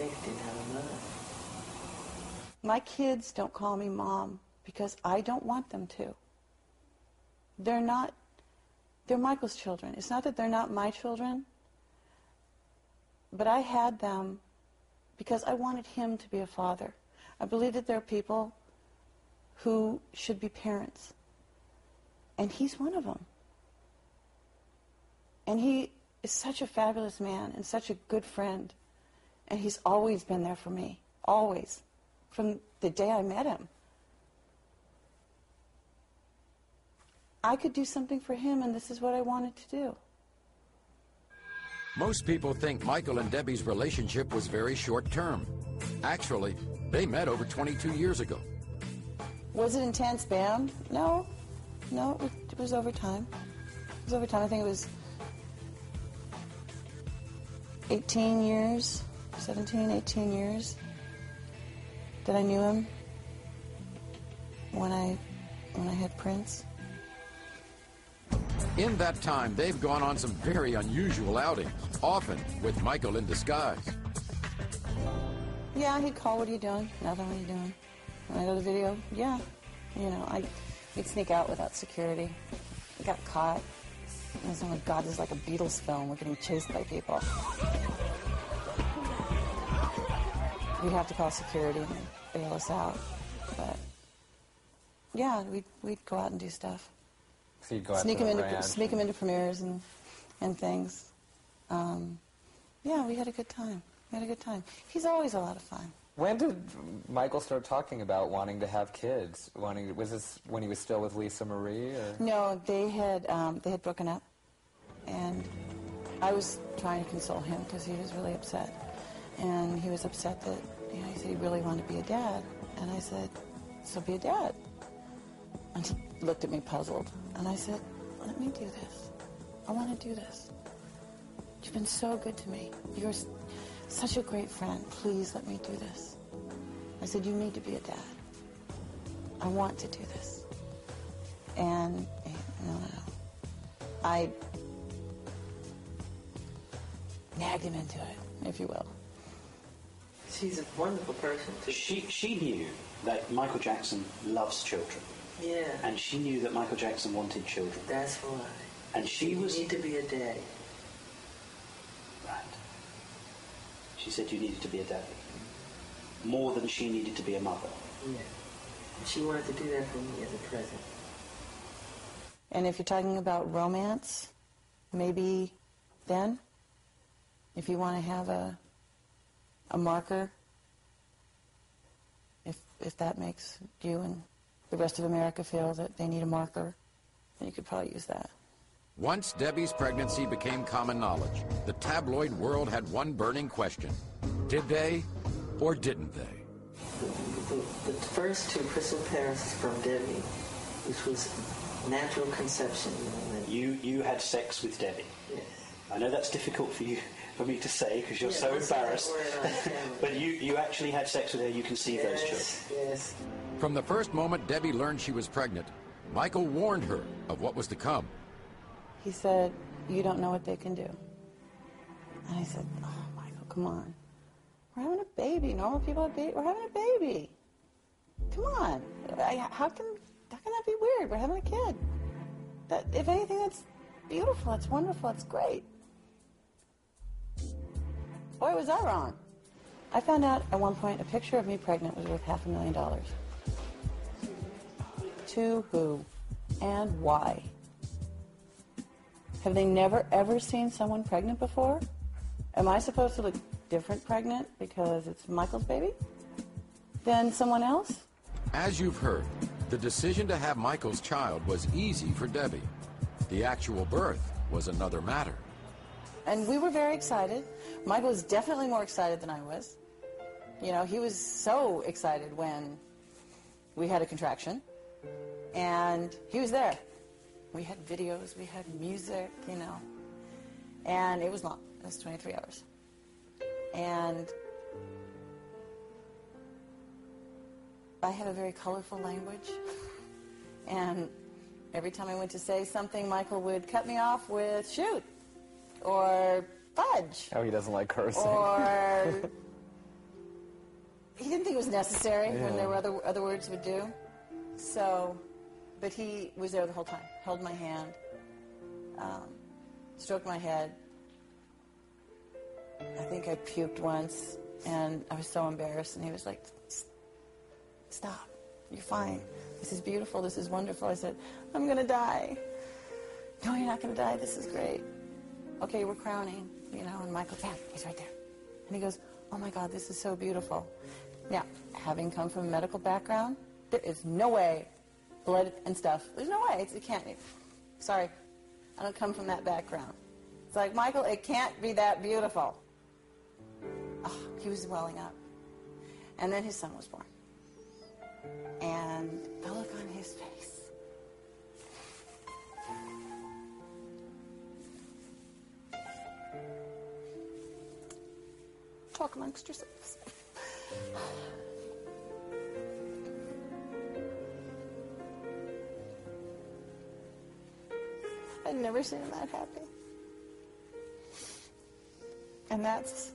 mistake, didn't have a mother. My kids don't call me Mom because I don't want them to. They're Michael's children. It's not that they're not my children, but I had them because I wanted him to be a father. I believe that there are people who should be parents, and he's one of them. And he is such a fabulous man and such a good friend, and he's always been there for me, always, from the day I met him. I could do something for him, and this is what I wanted to do. Most people think Michael and Debbie's relationship was very short-term. Actually, they met over 22 years ago. Was it intense, bam? No, it was over time. It was over time. I think it was 18 years, 17, 18 years that I knew him when I had Prince. In that time, they've gone on some very unusual outings, often with Michael in disguise. Yeah, he'd call, what are you doing? Nothing, what are you doing? When I go to the video, yeah. You know, we'd sneak out without security. I got caught. I was, oh my God, this is like a Beatles film. We're getting chased by people. We'd have to call security and they'd bail us out. But, yeah, we'd go out and do stuff. So you'd go out sneak to him the into ranch sneak him into premieres and things. Yeah, we had a good time. We had a good time. He's always a lot of fun. When did Michael start talking about wanting to have kids? Was this when he was still with Lisa Marie? Or? No, they had broken up, and I was trying to console him because he was really upset, and he was upset that he said he really wanted to be a dad, and I said, so be a dad. And he looked at me puzzled, and I said, let me do this. I want to do this. You've been so good to me. You're such a great friend. Please let me do this. I said, you need to be a dad. I want to do this. And no. I nagged him into it, if you will. She's a wonderful person, too. She knew that Michael Jackson loves children. Yeah. And she knew that Michael Jackson wanted children. That's why. And she was... You need to be a daddy. Right. She said you needed to be a daddy. More than she needed to be a mother. Yeah. And she wanted to do that for me as a present. And if you're talking about romance, maybe then, if you want to have a marker, if that makes you and the rest of America feel that they need a marker, then you could probably use that. Once Debbie's pregnancy became common knowledge, the tabloid world had one burning question. Did they or didn't they? The first two crystal pairs from Debbie, which was natural conception. You had sex with Debbie. Yes. I know that's difficult for me to say because you're so embarrassed. But you actually had sex with her. You conceived those children. Yes. From the first moment Debbie learned she was pregnant, Michael warned her of what was to come. He said, you don't know what they can do. And I said, oh, Michael, come on. We're having a baby. Normal people have babies. We're having a baby. Come on. How can that be weird? We're having a kid. That, if anything, that's beautiful. It's wonderful. It's great. Boy, was I wrong. I found out at one point a picture of me pregnant was worth $500,000. To who and why? Have they never, ever seen someone pregnant before? Am I supposed to look different pregnant because it's Michael's baby than someone else? As you've heard, the decision to have Michael's child was easy for Debbie. The actual birth was another matter. And we were very excited. Michael was definitely more excited than I was. You know, he was so excited when we had a contraction. And he was there. We had videos, we had music, you know. And it was long. It was 23 hours. And I have a very colorful language. And every time I went to say something, Michael would cut me off with shoot or fudge. Oh, he doesn't like cursing. Or he didn't think it was necessary when there were other words would do. So, but he was there the whole time, held my hand, stroked my head. I think I puked once, and I was so embarrassed, and he was like, stop, you're fine. This is beautiful, this is wonderful. I said, I'm going to die. No, you're not going to die, this is great. Okay, we're crowning, and Michael, yeah, he's right there. And he goes, oh my God, this is so beautiful. Now, having come from a medical background, there is no way, blood and stuff, there's no way, it can't be. Sorry, I don't come from that background. It's like, Michael, it can't be that beautiful. Oh, he was welling up. And then his son was born. And the look on his face. Talk amongst yourselves. I'd never seen him that happy. And that's